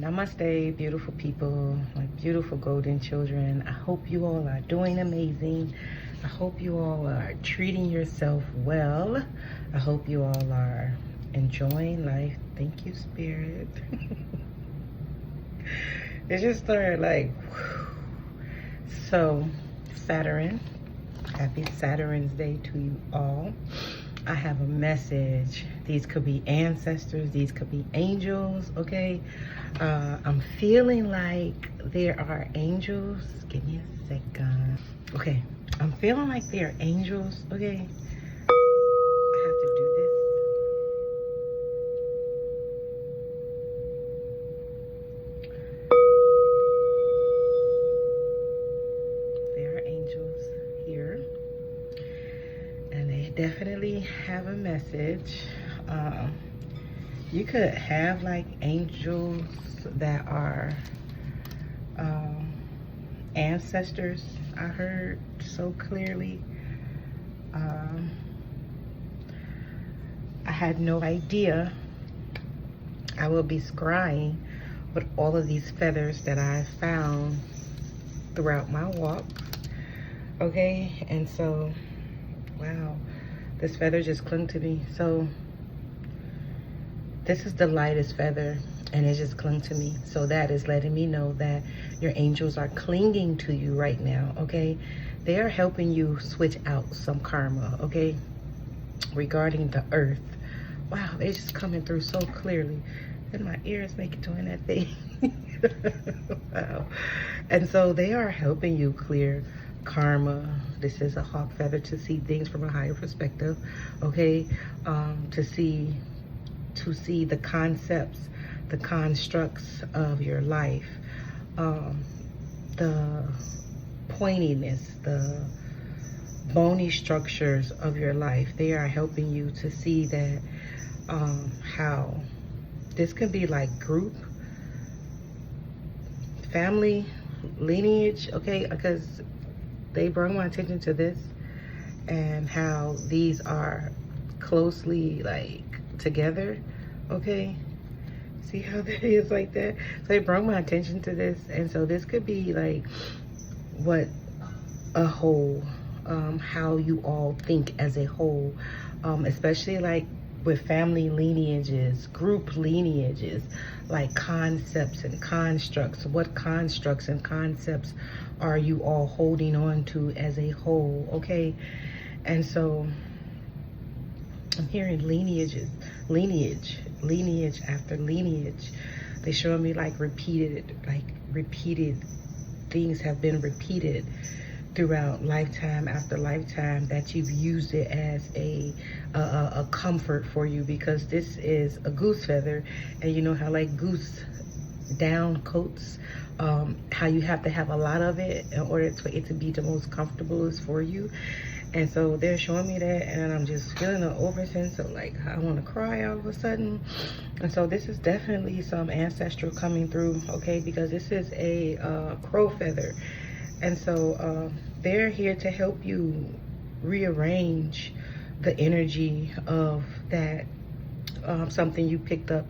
Namaste, beautiful people, my beautiful golden children. I hope you all are doing amazing. I hope you all are treating yourself well. I hope you all are enjoying life. Thank you, Spirit. It just started like, whew. So, Saturn, happy Saturn's Day to you all. I have a message. These could be ancestors, these could be angels, okay? I'm feeling like there are angels. Give me a second. Okay, I'm feeling like there are angels, okay? I have to do this. There are angels here. And they definitely have a message. You could have like angels that are ancestors. I heard so clearly. I had no idea I will be scrying with all of these feathers that I found throughout my walk. Okay, and so wow, this feather just clung to me. So this is the lightest feather and it just clung to me. So that is letting me know that your angels are clinging to you right now, okay? They are helping you switch out some karma, okay? Regarding the earth. Wow, they're just coming through so clearly. And my ears make it doing that thing. Wow. And so they are helping you clear karma. This is a hawk feather to see things from a higher perspective, okay? To see the concepts, the constructs of your life, the pointiness, the bony structures of your life. They are helping you to see that how this can be like group, family, lineage, okay? Because they brought my attention to this and how these are closely like together, okay? See how that is like that? So they brought my attention to this, and so this could be like what a whole, how you all think as a whole, especially like with family lineages, group lineages, like concepts and constructs. What constructs and concepts are you all holding on to as a whole, okay? And so I'm hearing lineage after lineage. They show me like repeated things have been repeated throughout lifetime after lifetime, that you've used it as a comfort for you, because this is a goose feather, and you know how like goose down coats, how you have to have a lot of it in order for it to be the most comfortable is for you. And so they're showing me that, and I'm just feeling an oversense of like I want to cry all of a sudden. And so this is definitely some ancestral coming through, okay? Because this is a crow feather, and so they're here to help you rearrange the energy of that something you picked up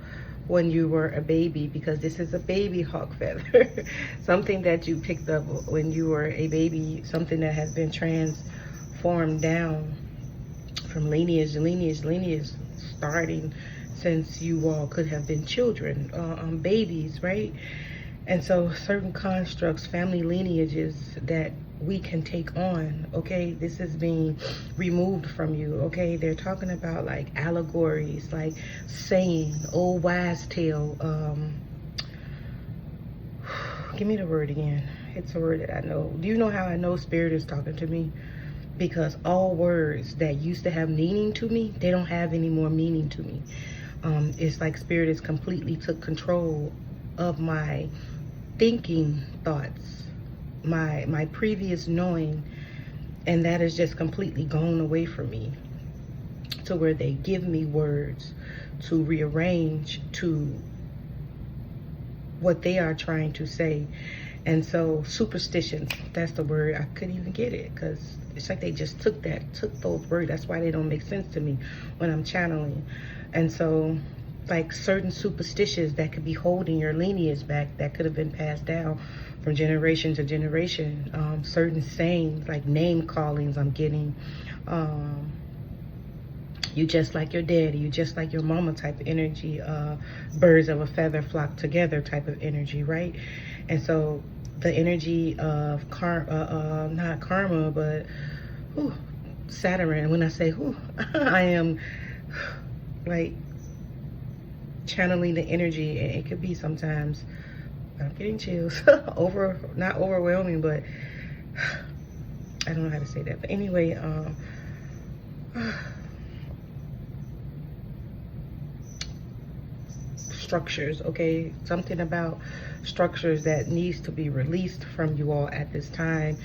when you were a baby, because this is a baby hawk feather. Something that you picked up when you were a baby, something that has been transformed down from lineage to lineage, starting since you all could have been children, babies, right? And so certain constructs, family lineages that we can take on, okay? This is being removed from you, okay? They're talking about like allegories, like saying, old wise tale. Give me the word again. It's a word that I know. Do you know how I know Spirit is talking to me? Because all words that used to have meaning to me, they don't have any more meaning to me. It's like Spirit has completely took control of my thinking thoughts, my previous knowing, and that is just completely gone away from me, to where they give me words to rearrange to what they are trying to say. And so superstitions, that's the word. I couldn't even get it because it's like they just took those words. That's why they don't make sense to me when I'm channeling. And so like certain superstitions that could be holding your lineage back, that could have been passed down from generation to generation. Certain sayings, like name callings I'm getting. You just like your daddy, you just like your mama type of energy. Birds of a feather flock together type of energy, right? And so the energy of not karma, but Saturn. When I say I am like channeling the energy, and it could be sometimes, I'm getting chills, not overwhelming, but I don't know how to say that. But anyway, structures, okay? Something about structures that needs to be released from you all at this time.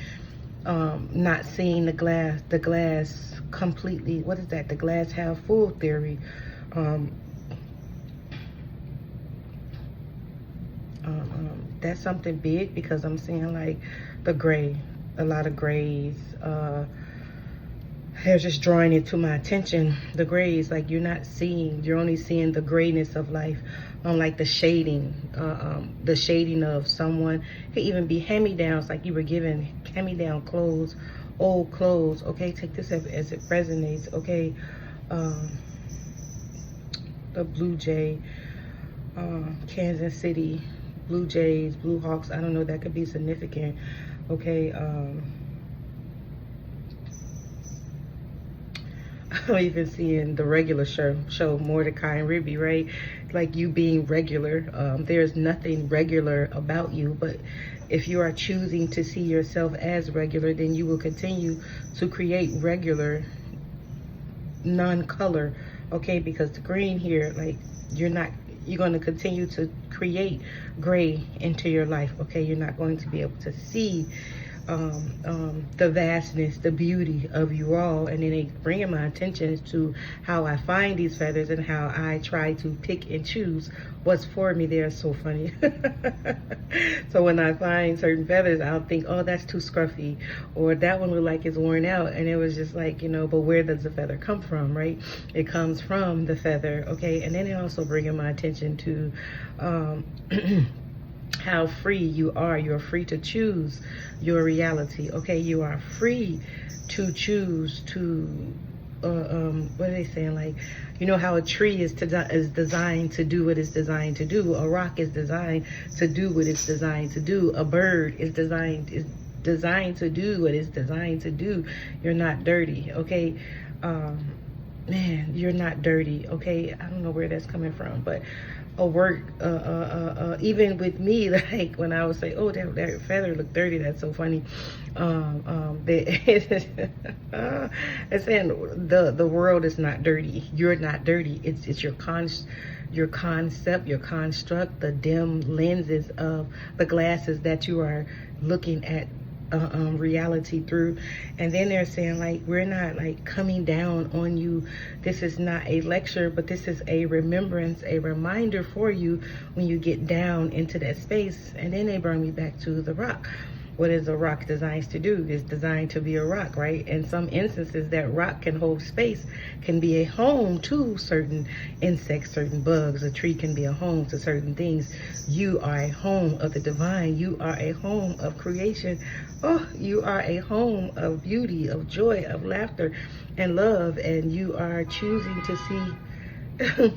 Not seeing the glass completely. What is that? The glass half full theory. That's something big, because I'm seeing like the gray, a lot of grays. They're just drawing it to my attention. The grays, like you're only seeing the grayness of life. Like the shading of someone. It could even be hand-me-downs, like you were given hand-me-down clothes, old clothes. Okay, take this as it resonates. Okay, the Blue Jay, Kansas City, Blue Jays, Blue Hawks. I don't know, that could be significant. Okay, I'm even seeing the regular show Mordecai and Ruby, right? Like you being regular. There's nothing regular about you, but if you are choosing to see yourself as regular, then you will continue to create regular non-color, okay? Because the green here, like you're going to continue to create gray into your life, okay? You're not going to be able to see the vastness, the beauty of you all. And then they bringing my attention to how I find these feathers and how I try to pick and choose what's for me. They're so funny. So when I find certain feathers, I'll think, oh, that's too scruffy, or that one look like it's worn out. And it was just like, but where does the feather come from, right? It comes from the feather, okay? And then it also bringing my attention to how free you are. You're free to choose your reality, okay? You are free to choose to what are they saying, like, how a tree is designed to do what it's designed to do. A rock is designed to do what it's designed to do. A bird is designed to do what it's designed to do. You're not dirty, okay? Man, you're not dirty, okay? I don't know where that's coming from, but even with me, like when I would say, oh, that feather looked dirty, that's so funny. It's saying the world is not dirty. You're not dirty. It's your concept, your construct, the dim lenses of the glasses that you are looking at reality through. And then they're saying, like, we're not like coming down on you. This is not a lecture, but this is a remembrance, a reminder for you when you get down into that space. And then they bring me back to the rock. What is a rock designed to do? It's designed to be a rock, right? In some instances, that rock can hold space, can be a home to certain insects, certain bugs. A tree can be a home to certain things. You are a home of the divine. You are a home of creation. Oh, you are a home of beauty, of joy, of laughter and love. And you are choosing to see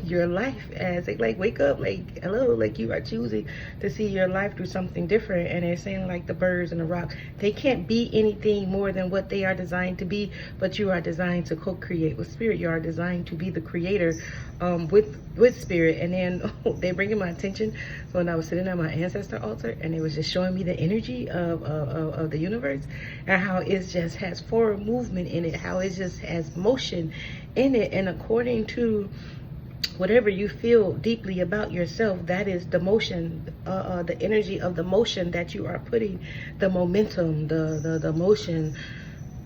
your life as like wake up, like hello, like you are choosing to see your life through something different. And they're saying, like the birds and the rock, they can't be anything more than what they are designed to be, but you are designed to co-create with spirit. You are designed to be the creator with spirit. And then they bringing my attention. So when I was sitting at my ancestor altar, and it was just showing me the energy of the universe, and how it just has forward movement in it, how it just has motion in it. And according to whatever you feel deeply about yourself, that is the motion, the energy of the motion that you are putting, the momentum, the motion,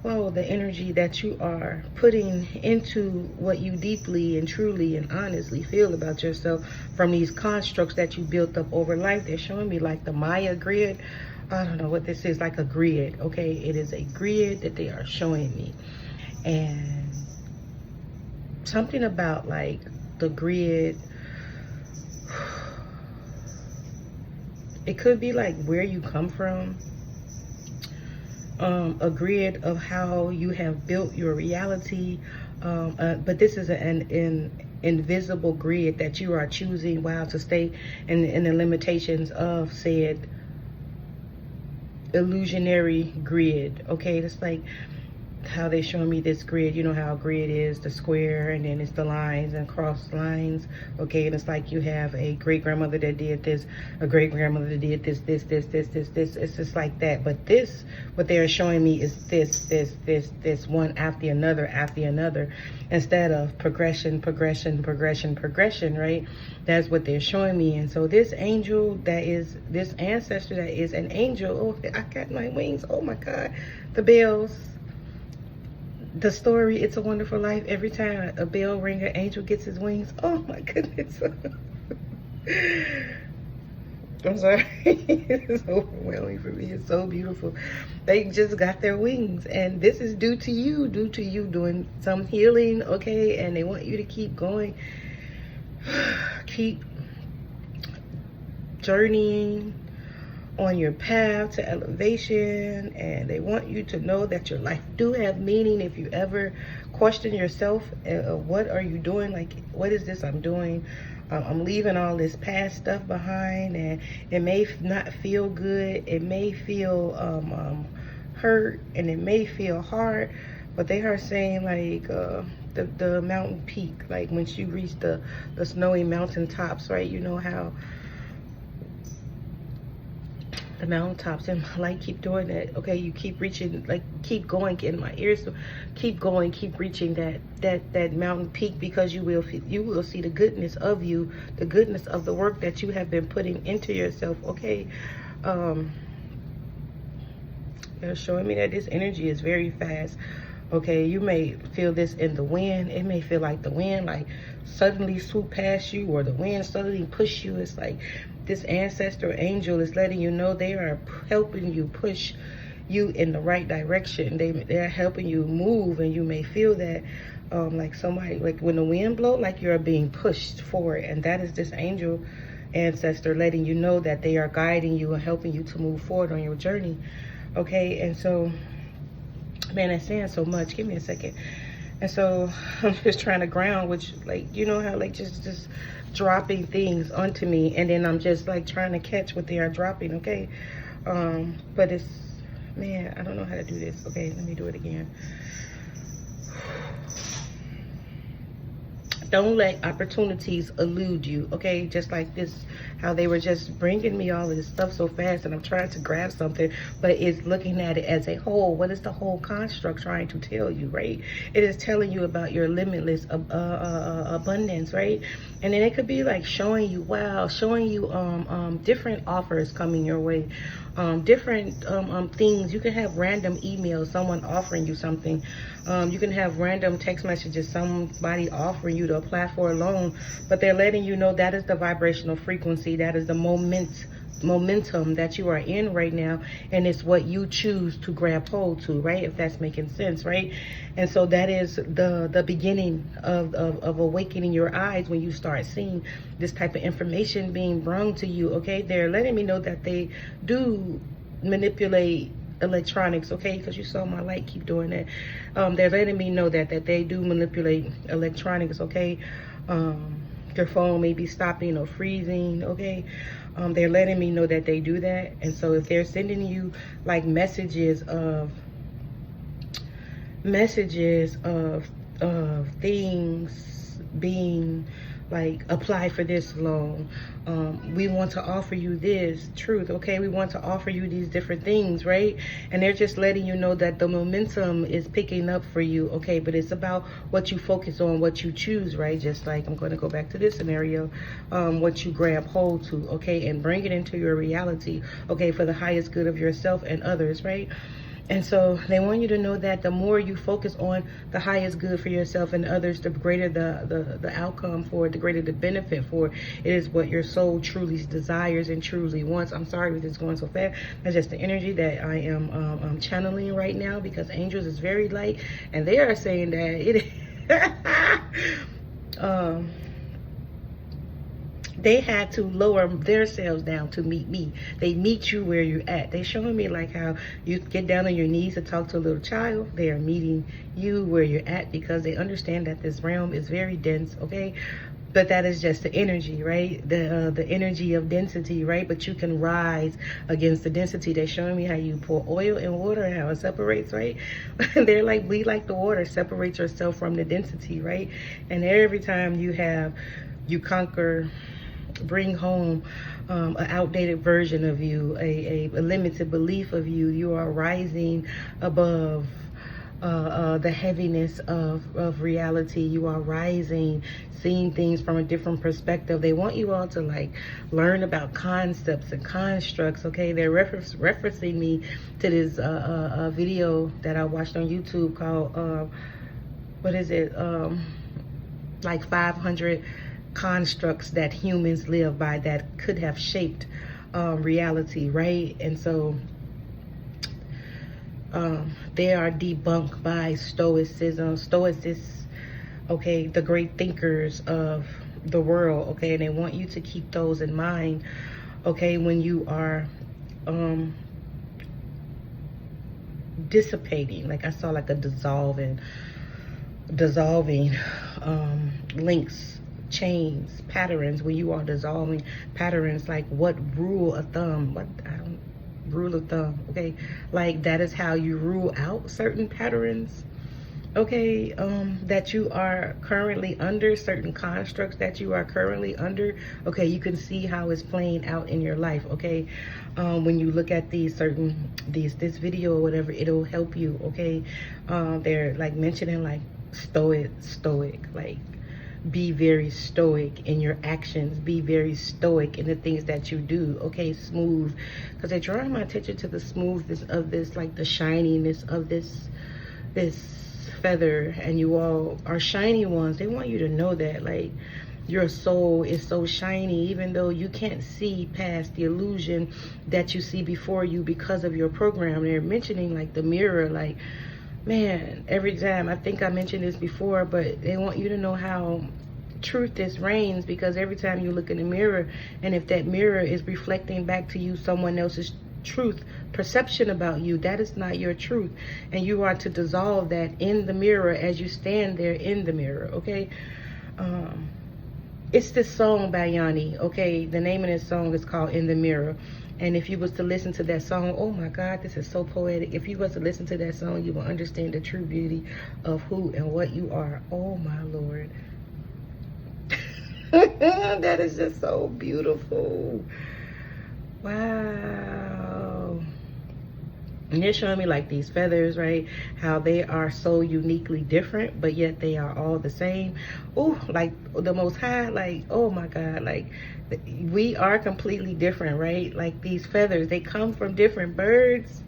the energy that you are putting into what you deeply and truly and honestly feel about yourself from these constructs that you built up over life. They're showing me like the Maya grid. I don't know what this is, like a grid, okay? It is a grid that they are showing me. And something about like the grid, It could be like where you come from, a grid of how you have built your reality. But this is an invisible grid that you are choosing, wow, to stay in the limitations of said illusionary grid. Okay, it's like how they show me this grid. You know how a grid is the square, and then it's the lines and cross lines. Okay, and it's like you have a great grandmother that did this, a great grandmother that did this. It's just like that. But this, what they are showing me is this one after another, instead of progression, right? That's what they're showing me. And so this angel, that is this ancestor, that is an angel. Oh, I got my wings. Oh my God, the bells. The story, It's a Wonderful Life, every time a bell ring, an angel gets his wings. Oh my goodness. I'm sorry. It's overwhelming for me. It's so beautiful. They just got their wings, and this is due to you doing some healing, okay? And they want you to keep going, keep journeying on your path to elevation, and they want you to know that your life do have meaning. If you ever question yourself, what are you doing? Like, what is this I'm doing? I'm leaving all this past stuff behind, and it may not feel good. It may feel hurt, and it may feel hard, but they are saying like the mountain peak, like once you reach the snowy mountain tops, right? You know how the mountaintops in my life keep doing that. Okay, you keep reaching, like keep going in my ears. So keep going, keep reaching that mountain peak, because you will see the goodness of you, the goodness of the work that you have been putting into yourself. Okay, they're showing me that this energy is very fast. Okay, you may feel this in the wind. It may feel like the wind like suddenly swoop past you, or the wind suddenly push you. It's like this ancestor angel is letting you know they are helping you, push you in the right direction. They're helping you move, and you may feel that like somebody, like when the wind blows, like you're being pushed forward. And that is this angel ancestor letting you know that they are guiding you and helping you to move forward on your journey. Okay, and so, man, that's saying so much. Give me a second. And so I'm just trying to ground, which, like, you know how like just dropping things onto me, and then I'm just like trying to catch what they are dropping. Okay, but it's, man, I don't know how to do this. Okay, let me do it again. Don't let opportunities elude you. Okay, just like this, how they were just bringing me all of this stuff so fast, and I'm trying to grab something, but it's looking at it as a whole. What is the whole construct trying to tell you, right? It is telling you about your limitless abundance, right? And then it could be like showing you, wow, showing you different offers coming your way, different things. You can have random emails, someone offering you something. You can have random text messages, somebody offering you to apply for a loan, but they're letting you know that is the vibrational frequency, that is the momentum that you are in right now, and it's what you choose to grab hold to, right? If that's making sense, right? And so that is the beginning of awakening your eyes when you start seeing this type of information being brought to you. Okay, they're letting me know that they do manipulate electronics, okay, because you saw my light keep doing that. They're letting me know that they do manipulate electronics, okay. Your phone may be stopping or freezing, okay. They're letting me know that they do that. And so if they're sending you like messages of things being like, apply for this loan, we want to offer you this truth, okay, we want to offer you these different things, right? And they're just letting you know that the momentum is picking up for you, okay, but it's about what you focus on, what you choose, right? Just like, I'm going to go back to this scenario, what you grab hold to, okay, and bring it into your reality, okay, for the highest good of yourself and others, right? And so they want you to know that the more you focus on the highest good for yourself and others, the greater the outcome for it, the greater the benefit for it. It is what your soul truly desires and truly wants. I'm sorry if it's going so fast. That's just the energy that I am channeling right now, because angels is very light, and they are saying that it They had to lower themselves down to meet me. They meet you where you're at. They showing me like how you get down on your knees to talk to a little child. They are meeting you where you're at because they understand that this realm is very dense, okay? But that is just the energy, right? The energy of density, right? But you can rise against the density. They're showing me how you pour oil in water and how it separates, right? They're like, be like the water, separates yourself from the density, right? And every time you conquer, bring home an outdated version of you, a limited belief of you, you are rising above the heaviness of reality. You are rising, seeing things from a different perspective. They want you all to like learn about concepts and constructs, okay? They're referencing me to this video that I watched on YouTube called what is it, like 500 constructs that humans live by that could have shaped reality, right? And so they are debunked by stoicism, okay, the great thinkers of the world, okay? And they want you to keep those in mind, okay, when you are dissipating. Like I saw like a dissolving links, chains, patterns. When you are dissolving patterns, like what rule of thumb, rule of thumb, okay, like that is how you rule out certain patterns, okay, that you are currently under, certain constructs that you are currently under, okay? You can see how it's playing out in your life, okay? When you look at this video or whatever, it'll help you, okay? They're like mentioning like stoic, like be very stoic in your actions, be very stoic in the things that you do, okay? Smooth, because they're drawing my attention to the smoothness of this, like the shininess of this feather. And you all are shiny ones. They want you to know that like your soul is so shiny, even though you can't see past the illusion that you see before you because of your program. They're mentioning like the mirror, like, man, every time, I think I mentioned this before, but they want you to know how truth this reigns, because every time you look in the mirror, and if that mirror is reflecting back to you someone else's truth, perception about you, that is not your truth. And you are to dissolve that in the mirror as you stand there in the mirror, okay? It's this song by Yanni, okay? The name of this song is called In the Mirror. And if you was to listen to that song, oh my God, this is so poetic. If you was to listen to that song, you will understand the true beauty of who and what you are. Oh my Lord. That is just so beautiful. Wow. And they're showing me like these feathers, right? How they are so uniquely different, but yet they are all the same. Oh, like the Most High, like, oh my God, like we are completely different, right? Like these feathers, they come from different birds,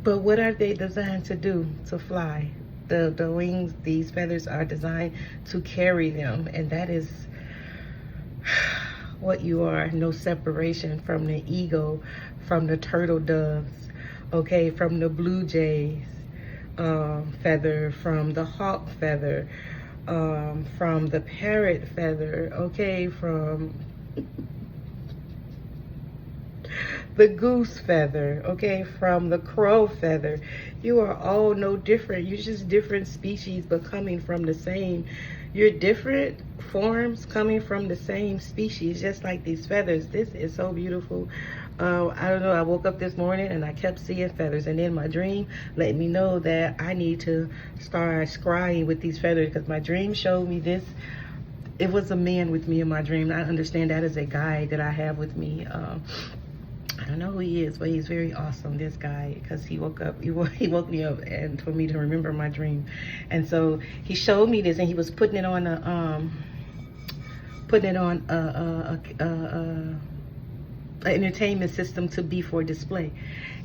but what are they designed to do? To fly. The wings, these feathers are designed to carry them, and that is what you are. No separation from the ego, from the turtle doves, okay, from the blue jays feather, from the hawk feather, from the parrot feather, okay, from the goose feather, okay, from the crow feather. You are all no different. You're just different species, but coming from the same. You're different forms coming from the same species, just like these feathers. This is so beautiful. I don't know, I woke up this morning and I kept seeing feathers, and then my dream let me know that I need to start scrying with these feathers, because my dream showed me this. It was a man with me in my dream. I understand that is a guy that I have with me. I don't know who he is, but he's very awesome, this guy, because he woke me up and for me to remember my dream. And so he showed me this, and he was putting it on a entertainment system to be for display.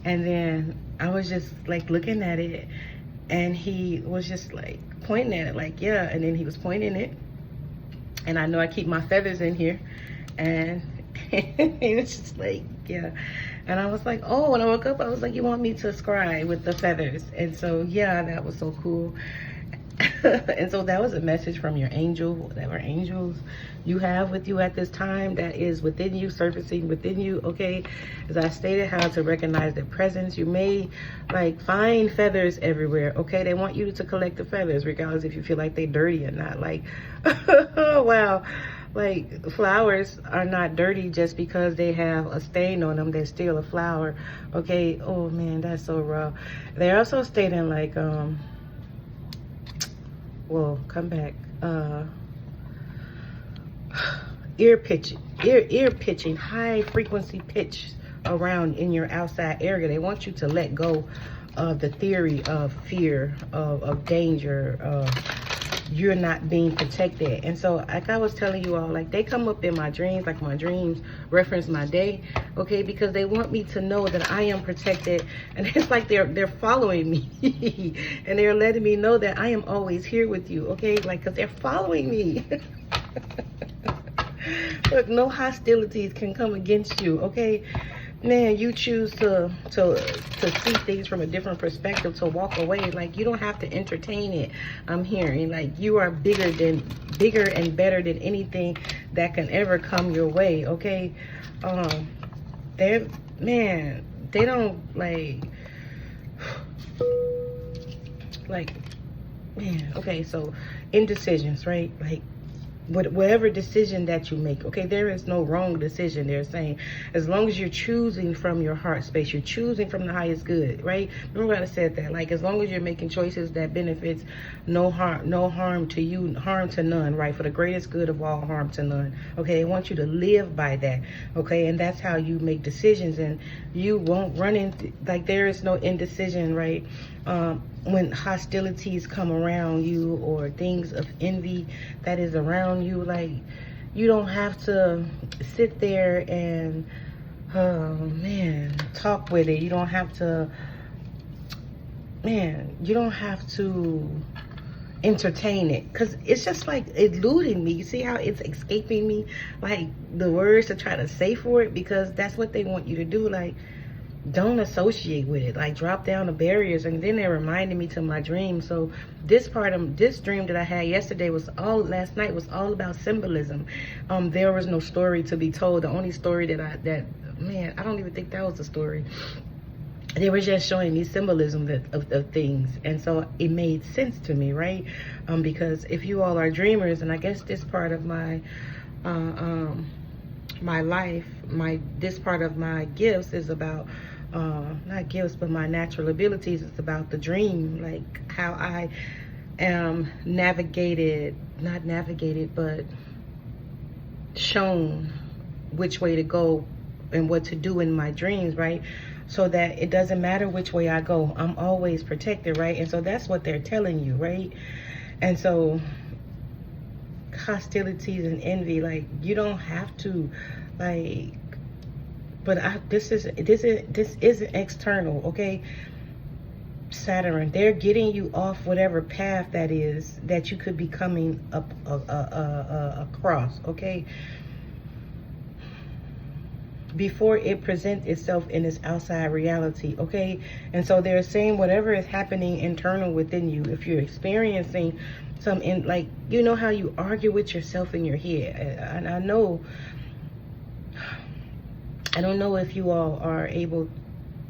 And then I was just like looking at it, and he was just like pointing at it, like, yeah. And then he was pointing it, and I know I keep my feathers in here, and he was just like, yeah. And I was like, oh, when I woke up, I was like, you want me to scry with the feathers? And so, yeah, that was so cool. And so that was a message from your angel, whatever angels you have with you at this time that is within you, surfacing within you. Okay, as I stated, how to recognize their presence. You may like find feathers everywhere. Okay, they want you to collect the feathers regardless if you feel like they're dirty or not. Like wow, like flowers are not dirty just because they have a stain on them. They're still a flower. Okay, oh man, that's so raw. They're also stating like well, come back. Ear pitching, high frequency pitch around in your outside area. They want you to let go of the theory of fear, of danger, you're not being protected. And so like I was telling you all, like they come up in my dreams, like my dreams reference my day, okay, because they want me to know that I am protected. And it's like they're following me and they're letting me know that I am always here with you, okay, like because they're following me. Look, no hostilities can come against you, okay? Man, you choose to see things from a different perspective, to walk away. Like you don't have to entertain it. I'm hearing like you are bigger and better than anything that can ever come your way, okay? They don't like man, okay, so indecisions, right? Like whatever decision that you make, okay, there is no wrong decision. They're saying as long as you're choosing from your heart space, you're choosing from the highest good, right? Remember what I said, that like as long as you're making choices that benefits no harm to you, harm to none, right? For the greatest good of all, harm to none, okay? They want you to live by that, okay? And that's how you make decisions, and you won't run into, like there is no indecision, right? When hostilities come around you or things of envy that is around you, like you don't have to sit there and talk with it. You don't have to entertain it, because it's just like eluding me. You see how it's escaping me, like the words to try to say for it, because that's what they want you to do. Like don't associate with it, like drop down the barriers. And then they're reminding me to my dream. So this part of this dream that I had yesterday last night was all about symbolism. There was no story to be told. The only story that I don't even think that was the story. They were just showing me symbolism of things, and so it made sense to me, right? Because if you all are dreamers, and I guess this part of my my life, this part of my gifts is about not gifts, but my natural abilities is about the dream, like how I am not navigated, but shown which way to go and what to do in my dreams, right? So that it doesn't matter which way I go, I'm always protected, right? And so that's what they're telling you, right? And so hostilities and envy, like you don't have to, like, but this isn't external, okay? Saturn, they're getting you off whatever path that is that you could be coming up across, okay, before it presents itself in this outside reality, okay? And so they're saying whatever is happening internal within you, if you're experiencing like, you know how you argue with yourself in your head, and I don't know if you all are able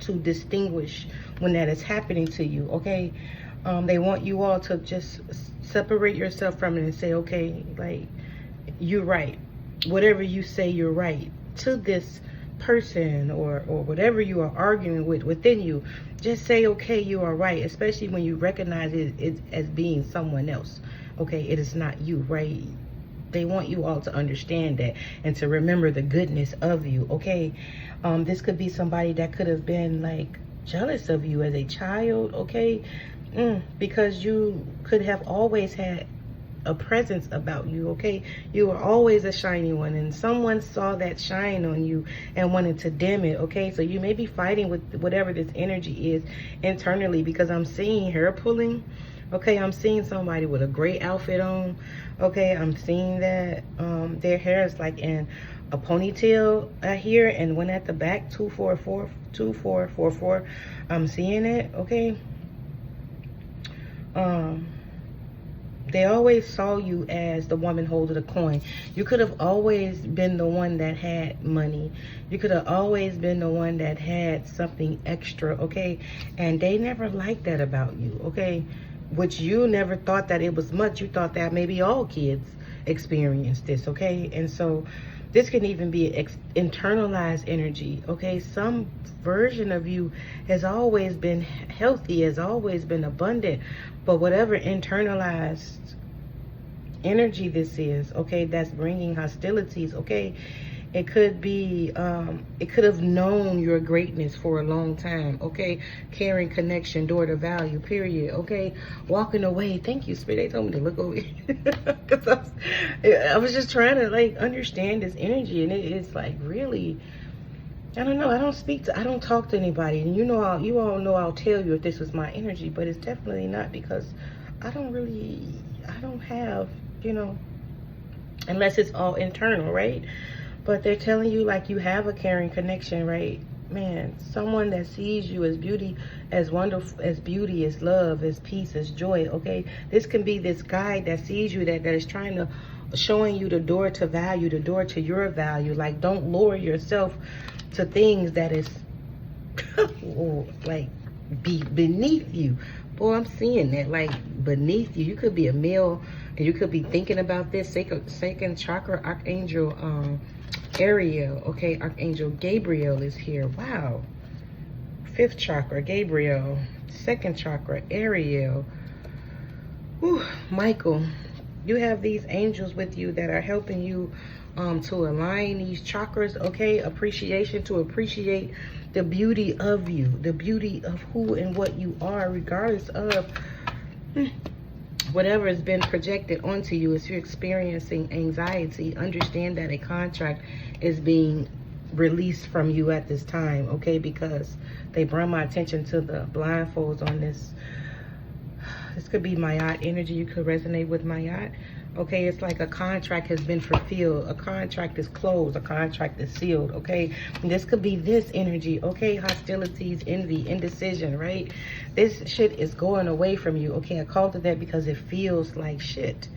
to distinguish when that is happening to you, okay? They want you all to just separate yourself from it and say, okay, like, you're right. Whatever you say, you're right. To this person or whatever you are arguing with within you, just say, okay, you are right, especially when you recognize it as being someone else, okay? It is not you, right? They want you all to understand that and to remember the goodness of you, okay? This could be somebody that could have been like jealous of you as a child, okay? Because you could have always had a presence about you, okay? You were always a shiny one, and someone saw that shine on you and wanted to dim it, okay? So you may be fighting with whatever this energy is internally, because I'm seeing hair pulling, okay? I'm seeing somebody with a great outfit on, okay? I'm seeing that their hair is like in a ponytail here, and one at the back, 2444. I'm seeing it, okay? They always saw you as the woman holding the coin. You could have always been the one that had money. You could have always been the one that had something extra, okay? And they never liked that about you, okay? Which you never thought that it was much. You thought that maybe all kids experienced this, okay? And so this can even be internalized energy, okay? Some version of you has always been healthy, has always been abundant, but whatever internalized energy this is, okay, that's bringing hostilities, okay, it could be, it could have known your greatness for a long time, okay, caring, connection, door to value, period, okay, walking away. Thank you, Spirit. They told me to look over here. Because I was just trying to, like, understand this energy, and it's like, really, I don't know. I don't talk to anybody, and you all know I'll tell you if this was my energy, but it's definitely not, because I don't have, unless it's all internal, right? But they're telling you, like, you have a caring connection, right? Man, someone that sees you as beauty, as wonderful, as beauty, as love, as peace, as joy, okay? This can be this guide that sees you, that is trying to, showing you the door to value, the door to your value. Like, don't lower yourself to things that is like be beneath you. Boy, I'm seeing that, like, beneath you. You could be a male, and you could be thinking about this. Second chakra, Archangel Ariel, okay? Archangel Gabriel is here. Wow. Fifth chakra, Gabriel. Second chakra, Ariel. Whew, Michael. You have these angels with you that are helping you to align these chakras, okay? Appreciation, to appreciate the beauty of you, the beauty of who and what you are, regardless of whatever has been projected onto you. If you're experiencing anxiety, understand that a contract is being released from you at this time, okay? Because they brought my attention to the blindfolds on this. This could be Mayat energy. You could resonate with Mayat. Okay, it's like a contract has been fulfilled. A contract is closed. A contract is sealed, okay? And this could be this energy, okay? Hostilities, envy, indecision, right? This shit is going away from you, okay? I called it that because it feels like shit.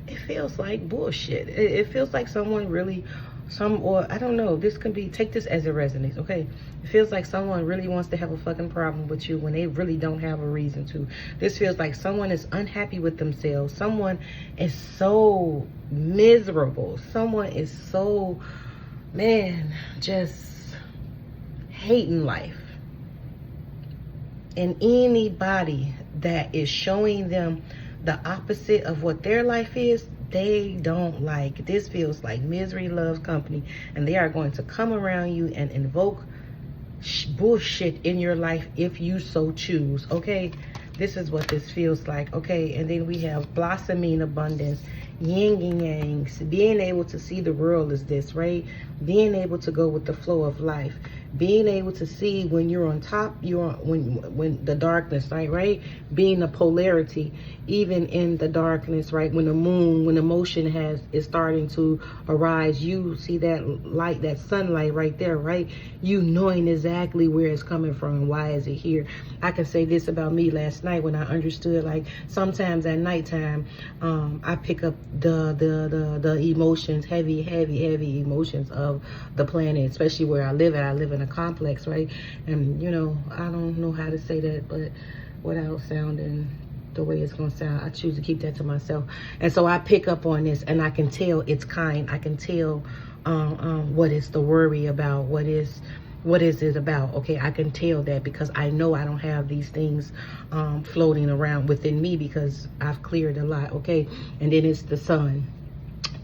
It feels like bullshit. It feels like someone really, or I don't know, this can be, take this as it resonates, okay? It feels like someone really wants to have a fucking problem with you when they really don't have a reason to. This feels like someone is unhappy with themselves. Someone is so miserable. Someone is so, man, just hating life. And anybody that is showing them the opposite of what their life is, they don't like. This feels like misery loves company, and they are going to come around you and invoke bullshit in your life if you so choose, okay? This is what this feels like, okay? And then we have blossoming abundance, yin and yangs, being able to see the world as this, right? Being able to go with the flow of life, being able to see when you're on top, when the darkness, right? Being a polarity, even in the darkness, right? When the moon, when emotion is starting to arise, you see that light, that sunlight right there, right? You knowing exactly where it's coming from and why is it here. I can say this about me last night when I understood, like, sometimes at nighttime, I pick up the emotions, heavy emotions of the planet, especially where I live at. I live in a complex, right? And I don't know how to say that, but without sounding the way it's gonna sound, I choose to keep that to myself. And so I pick up on this, and I can tell it's kind. I can tell what is the worry about, what is it about, okay? I can tell that because I know I don't have these things floating around within me because I've cleared a lot, okay? And then it's the sun,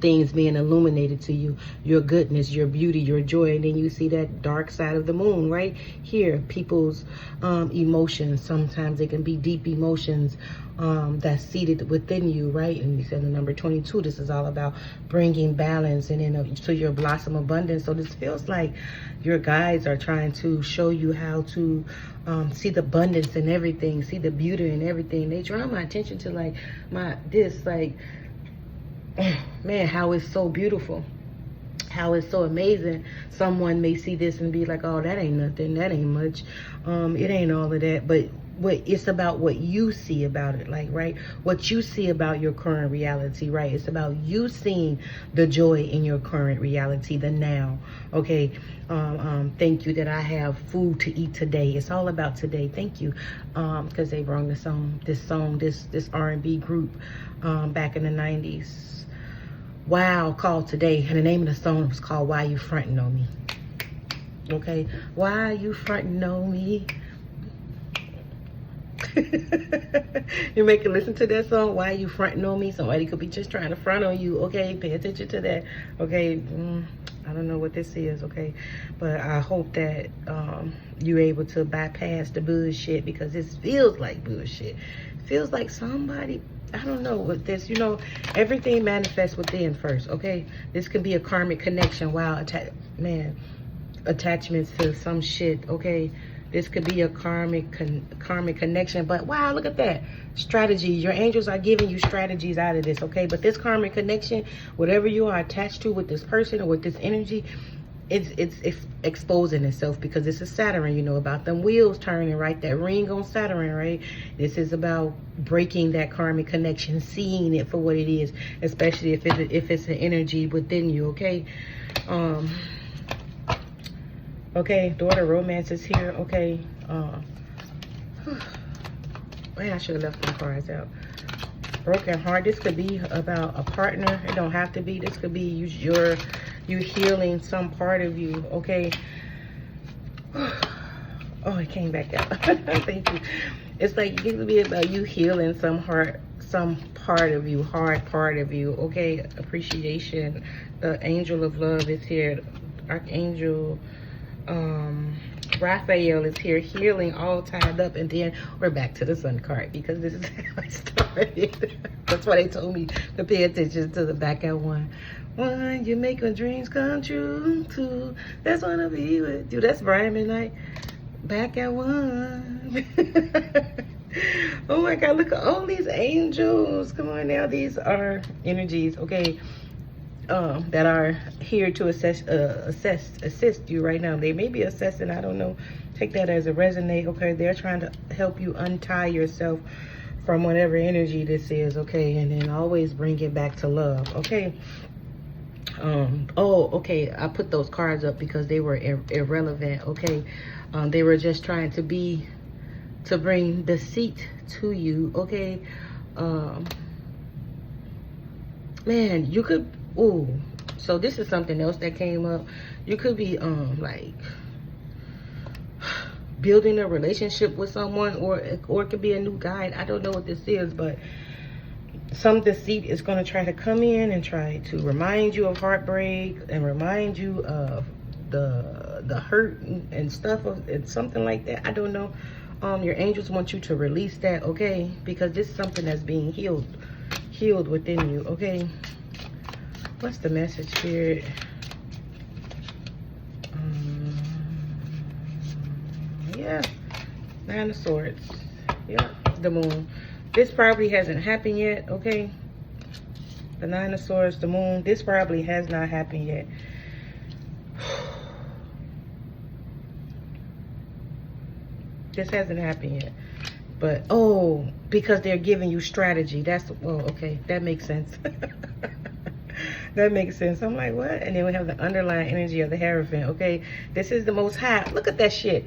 things being illuminated to you, your goodness, your beauty, your joy. And then you see that dark side of the moon right here, people's emotions. Sometimes they can be deep emotions that's seated within you, right? And you said the number 22, this is all about bringing balance and then to your blossom abundance. So this feels like your guides are trying to show you how to see the abundance in everything, see the beauty in everything. They draw my attention to man, how it's so beautiful. how it's so amazing. Someone may see this and be like, oh, that ain't nothing, that ain't much, it ain't all of that. But it's about what you see about it, like, right, what you see about your current reality, right? It's about you seeing the joy in your current reality, the now. Okay, thank you that I have food to eat today. It's all about today. Thank you, because they brought this R&B group back in the 90s, wow, called Today, and the name of the song was called Why You Frontin' On Me. Okay, why you frontin' on me? You make it listen to that song, Why You Frontin' On Me? Somebody could be just trying to front on you. Okay, pay attention to that. Okay, I don't know what this is. Okay, but I hope that you're able to bypass the bullshit, because this feels like bullshit. It feels like somebody, I don't know what this, you know, everything manifests within first. Okay, this can be a karmic connection. Wow, attachments to some shit. Okay, this could be a karmic connection. But wow, look at that strategy. Your angels are giving you strategies out of this. Okay, but this karmic connection, whatever you are attached to with this person or with this energy, it's exposing itself, because this is Saturn. You know about them wheels turning, right? That ring on Saturn, right? This is about breaking that karmic connection, seeing it for what it is, especially if it's an energy within you. Okay, okay, daughter romance is here. Okay, man, I should have left my cards out. Broken heart. This could be about a partner. It don't have to be. This could be you healing some part of you. Okay. Oh, it came back out. Thank you. It's like it could be about you healing some part of you, hard part of you. Okay. Appreciation. The angel of love is here. Archangel Raphael is here, healing, all tied up. And then we're back to the sun card, because this is how I started. That's why they told me to pay attention to the back at one. You make your dreams come true. Two, that's wanna be with you. That's Brian Midnight. Back at one. Oh my God, look at all these angels. Come on now, these are energies. Okay. That are here to assist you right now. They may be assessing, I don't know. Take that as a resonate. Okay, they're trying to help you untie yourself from whatever energy this is. Okay, and then always bring it back to love. Okay. Oh, okay, I put those cards up because they were irrelevant. Okay, they were just trying to bring deceit to you. Okay, man, you could. Oh, so this is something else that came up. You could be like building a relationship with someone, or it could be a new guide. I don't know what this is, but some deceit is going to try to come in and try to remind you of heartbreak and remind you of the hurt and stuff, and something like that. I don't know. Your angels want you to release that. Okay, because this is something that's being healed within you. Okay. What's the message, Spirit? Yeah, Nine of Swords. Yeah, the Moon. This probably hasn't happened yet. Okay, the Nine of Swords, the Moon. This probably has not happened yet. This hasn't happened yet. But oh, because they're giving you strategy. That's, well, okay, that makes sense. That makes sense. I'm like, what? And then we have the underlying energy of the Hierophant. Okay, this is the Most High. Look at that shit.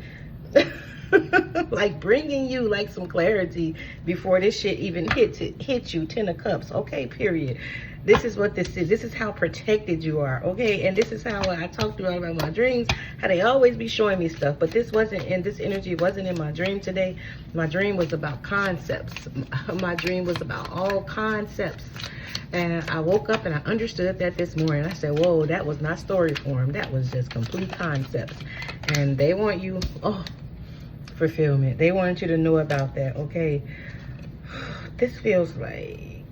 Like bringing you like some clarity before this shit even hits you. 10 of Cups. Okay, period. This is what this is. This is how protected you are. Okay, and this is how I talk to you all about my dreams, how they always be showing me stuff. But this wasn't in, this energy wasn't in my dream today. My dream was about concepts. My dream was about all concepts. And I woke up and I understood that this morning. I said, whoa, that was not story form. That was just complete concepts. And they want you, oh, fulfillment. They want you to know about that, okay? This feels like,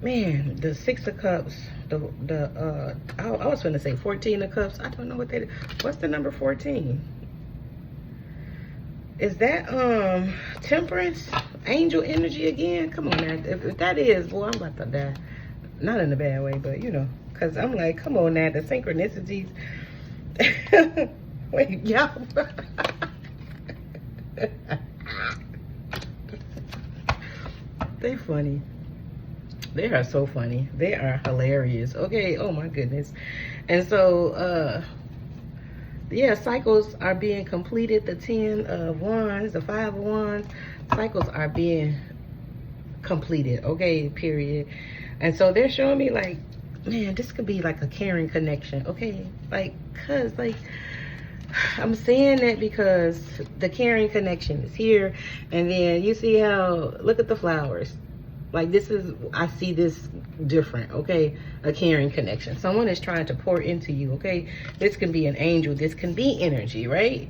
man, the 6 of Cups, I was going to say 14 of Cups. I don't know what that is. What's the number 14? Is that Temperance? Angel energy again? Come on now. If that is, boy, I'm about to die. Not in a bad way, but you know, because I'm like, come on now, the synchronicities. Wait, y'all. They funny. They are so funny. They are hilarious. Okay, oh my goodness. And so, yeah, cycles are being completed. The 10 of Wands, the 5 of Wands, cycles are being completed. Okay, period. And so they're showing me like, man, this could be like a caring connection. Okay, like, cause like, I'm saying that because the caring connection is here. And then you see how, look at the flowers. Like, this is, I see this different, okay? A caring connection. Someone is trying to pour into you, okay? This can be an angel. This can be energy, right?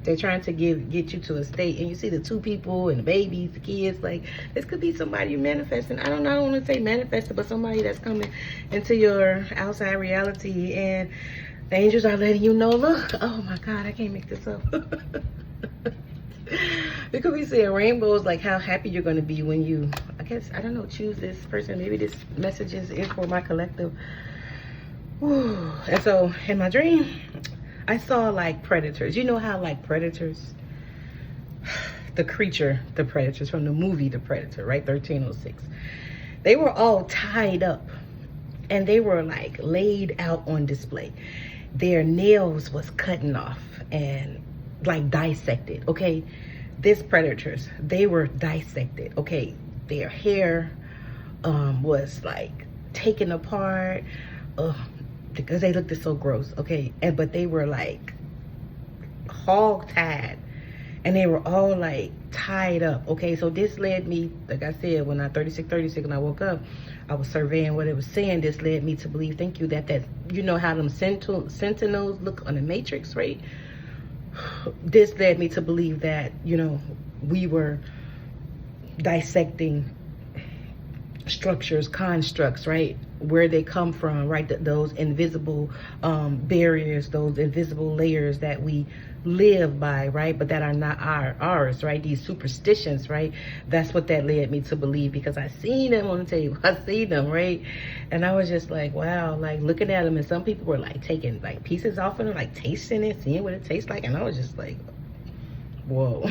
They're trying to get you to a state, and you see the 2 people and the babies, the kids. Like, this could be somebody you manifesting. I don't want to say manifested, but somebody that's coming into your outside reality, and the angels are letting you know, look, oh my God, I can't make this up. We could be seeing rainbows, like how happy you're going to be when you, I guess, I don't know, choose this person. Maybe this message is for my collective. Whew. And so in my dream, I saw like predators. You know how like predators, the creature, the predators from the movie The Predator, right? 1306. They were all tied up and they were like laid out on display. Their nails was cutting off and like dissected, okay? These predators, they were dissected, okay? Their hair was like taken apart because they looked so gross, okay? And but they were like hog tied and they were all like tied up, okay? So this led me, like I said, when I 36 when I woke up, I was surveying what it was saying. This led me to believe, thank you, that you know how them sentinels look on the Matrix, right? This led me to believe that, you know, we were dissecting structures, constructs, right? Where they come from, right? Those invisible barriers, those invisible layers that we live by, right? But that are not ours, right? These superstitions, right? That's what that led me to believe, because I seen them on the table. I seen them, right? And I was just like, wow, like looking at them, and some people were like taking like pieces off of them, like tasting it, seeing what it tastes like, and I was just like, whoa.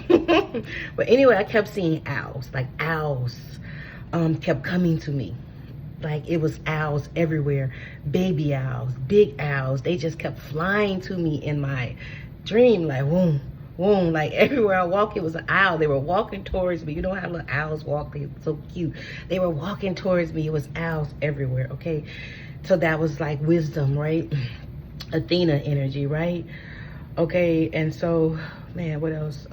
But anyway, I kept seeing owls, like owls kept coming to me. Like it was owls everywhere, baby owls, big owls. They just kept flying to me in my dream, like boom, boom, like everywhere I walk, it was an owl. They were walking towards me. You know how little owls walk? They're so cute. They were walking towards me. It was owls everywhere, okay? So that was like wisdom, right? Athena energy, right? Okay, and so, man, what else?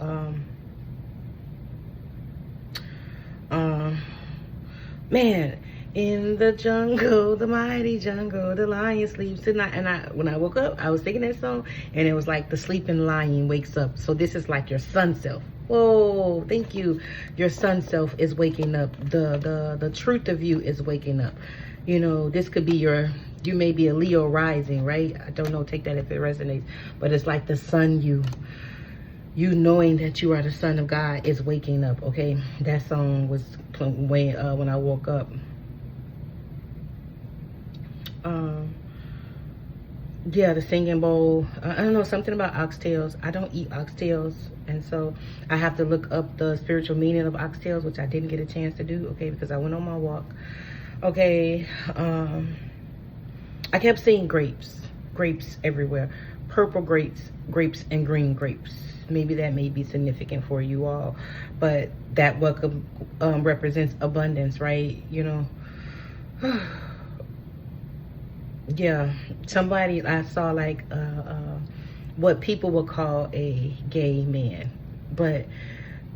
Man, in the jungle, the mighty jungle, the lion sleeps tonight. And when I woke up, I was singing that song, and it was like the sleeping lion wakes up. So this is like your sun self. Whoa, thank you. Your sun self is waking up. The truth of you is waking up. You know, this could be you may be a Leo rising, right? I don't know, take that if it resonates. But it's like the sun you knowing that you are the son of God is waking up, okay? That song was when I woke up. Yeah, the singing bowl. I don't know, something about oxtails. I don't eat oxtails, and so I have to look up the spiritual meaning of oxtails, which I didn't get a chance to do, okay, because I went on my walk. Okay, I kept seeing grapes everywhere. Purple grapes and green grapes. Maybe that may be significant for you all, but that welcome represents abundance, right? You know. Yeah, somebody, I saw like what people would call a gay man, but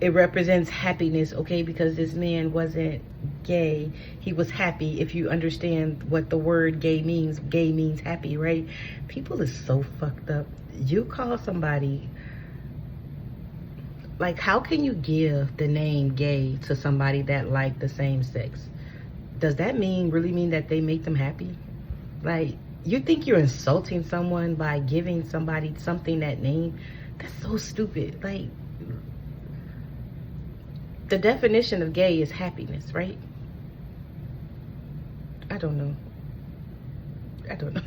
it represents happiness, okay? Because this man wasn't gay, he was happy. If you understand what the word gay means happy, right? People is so fucked up. You call somebody, like, how can you give the name gay to somebody that like the same sex? Does that really mean that they make them happy? Like, you think you're insulting someone by giving somebody something that name? That's so stupid. Like, the definition of gay is happiness, right? I don't know. I don't know.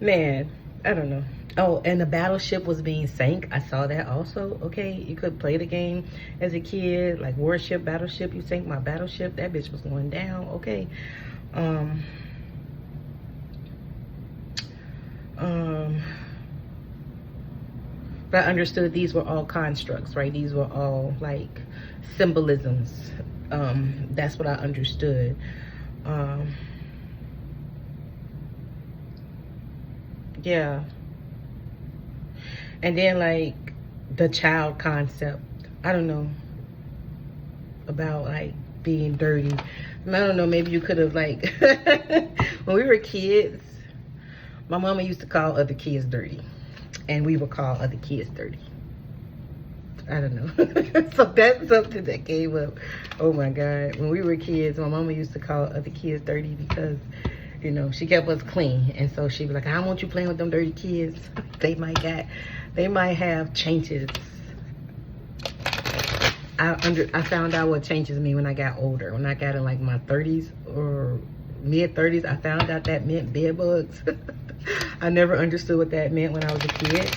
Man, I don't know. Oh, and the battleship was being sank. I saw that also. Okay, you could play the game as a kid, like warship, battleship. You sank my battleship. That bitch was going down. Okay. But I understood these were all constructs, right? These were all like symbolisms. That's what I understood. Yeah. And then like the child concept. I don't know about like being dirty. I don't know, maybe you could have like when we were kids, my mama used to call other kids dirty. And we would call other kids dirty. I don't know. So that's something that came up. Oh my God. When we were kids, my mama used to call other kids dirty because, you know, she kept us clean. And so she'd be like, I don't want you playing with them dirty kids. They might have changes. I found out what changes me when I got older. When I got in like my 30s or mid 30s, I found out that meant bed bugs. I never understood what that meant when I was a kid.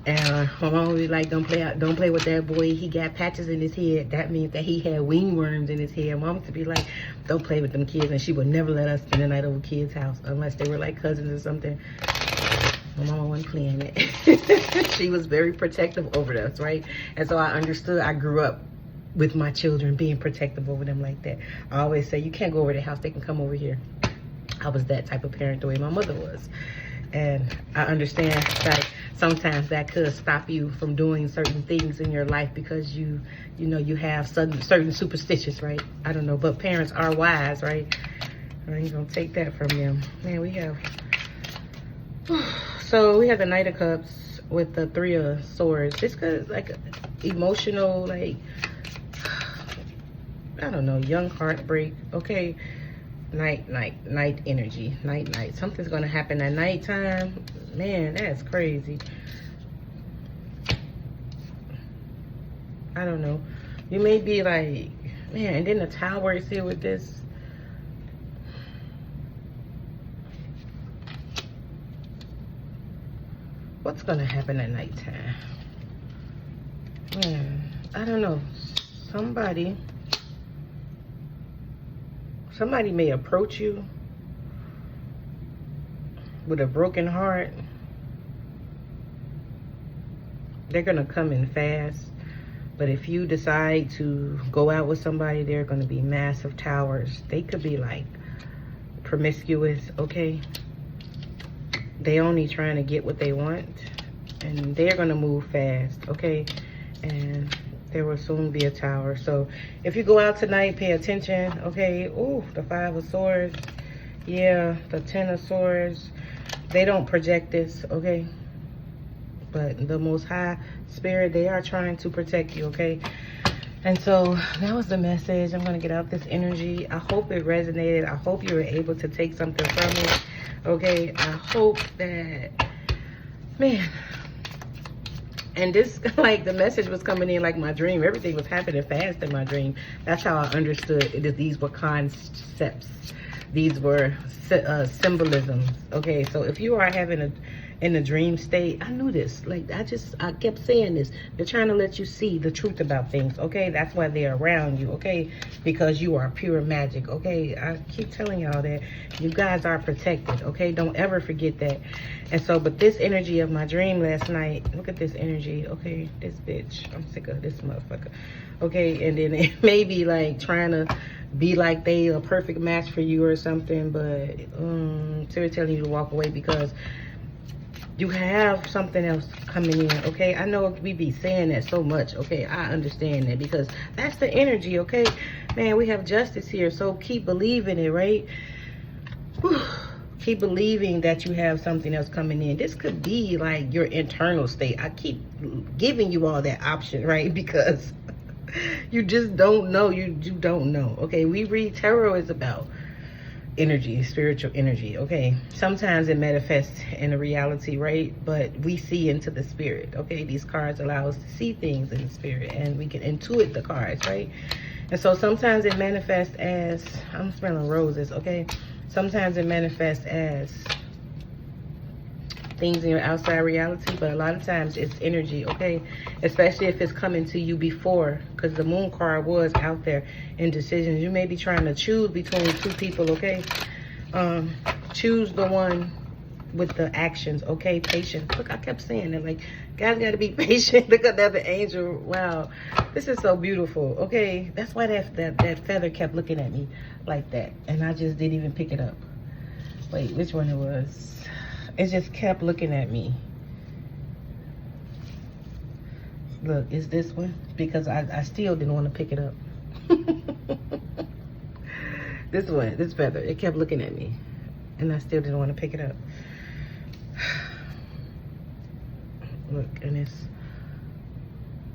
And my mom would be like, don't play with that boy. He got patches in his head. That means that he had wingworms in his head. Mom used to be like, don't play with them kids. And she would never let us spend the night over kids' house unless they were like cousins or something. My mama wasn't playing it. She was very protective over us, right? And so I understood. I grew up with my children being protective over them like that. I always say, you can't go over their house. They can come over here. I was that type of parent the way my mother was. And I understand that sometimes that could stop you from doing certain things in your life because you know, you have certain superstitions, right? I don't know, but parents are wise, right? I ain't gonna take that from them. Man, we have, so we have the Knight of Cups with the Three of Swords. This could like emotional, like, I don't know, young heartbreak, okay? Night energy, night. Something's gonna happen at nighttime. Man, that's crazy. I don't know. You may be like, man, and then the Tower is here with this. What's gonna happen at nighttime? Man, I don't know. Somebody may approach you with a broken heart. They're gonna come in fast. But if you decide to go out with somebody, they're gonna be massive towers. They could be like promiscuous, okay? They only trying to get what they want. And they're gonna move fast, okay? And there will soon be a tower. So if you go out tonight, pay attention, okay? Ooh, the Five of Swords. Yeah, the Ten of Swords. They don't project this, okay? But the Most High Spirit, they are trying to protect you, okay? And so that was the message. I'm gonna get out this energy. I hope it resonated. I hope you were able to take something from it, okay? I hope that, man, and this, like, the message was coming in like my dream. Everything was happening fast in my dream. That's how I understood it. These were concepts. These were symbolisms. Okay, so if you are having in a dream state, I knew this. Like, I kept saying this. They're trying to let you see the truth about things, okay? That's why they're around you, okay? Because you are pure magic, okay? I keep telling y'all that you guys are protected, okay? Don't ever forget that. And so, but this energy of my dream last night, look at this energy, okay? This bitch, I'm sick of this motherfucker, okay? And then it may be like trying to be like they a perfect match for you or something, but they're telling you to walk away because you have something else coming in, okay? I know we be saying that so much, okay? I understand that because that's the energy, okay? Man, we have justice here, so keep believing it, right? Whew. Keep believing that you have something else coming in. This could be like your internal state. I keep giving you all that option, right? Because you just don't know. You don't know, okay? We read tarot is about energy, spiritual energy, okay? Sometimes it manifests in a reality, right? But we see into the spirit, okay? These cards allow us to see things in the spirit, and we can intuit the cards, right? And so sometimes it manifests as, I'm smelling roses, okay? Sometimes it manifests as things in your outside reality, but a lot of times it's energy, okay? Especially if it's coming to you before, because the moon card was out there in decisions. You may be trying to choose between two people, okay? Choose the one with the actions, okay? Patience. Look, I kept saying that, like, guys gotta be patient. Look at that, the angel. Wow, this is so beautiful, okay? That's why that feather kept looking at me like that, and I just didn't even pick it up. Wait, which one it was? It just kept looking at me. Look, it's this one, because I still didn't want to pick it up. This one, this feather, it kept looking at me, and I still didn't want to pick it up. Look, and it's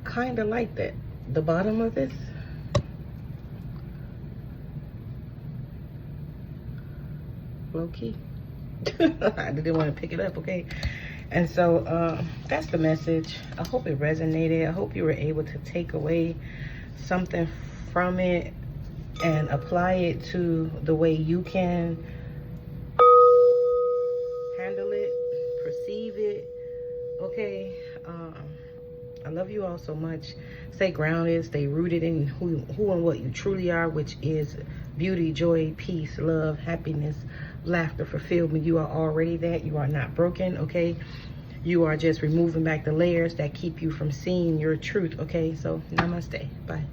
kind of like that. The bottom of this, low key. I didn't want to pick it up, okay? And so that's the message. I hope it resonated. I hope you were able to take away something from it and apply it to the way you can handle it, perceive it, okay? I love you all so much. Stay grounded, stay rooted in who and what you truly are, which is beauty, joy, peace, love, happiness, laughter, fulfillment. You are already that. You are not broken, okay? You are just removing back the layers that keep you from seeing your truth, okay? So namaste. Bye.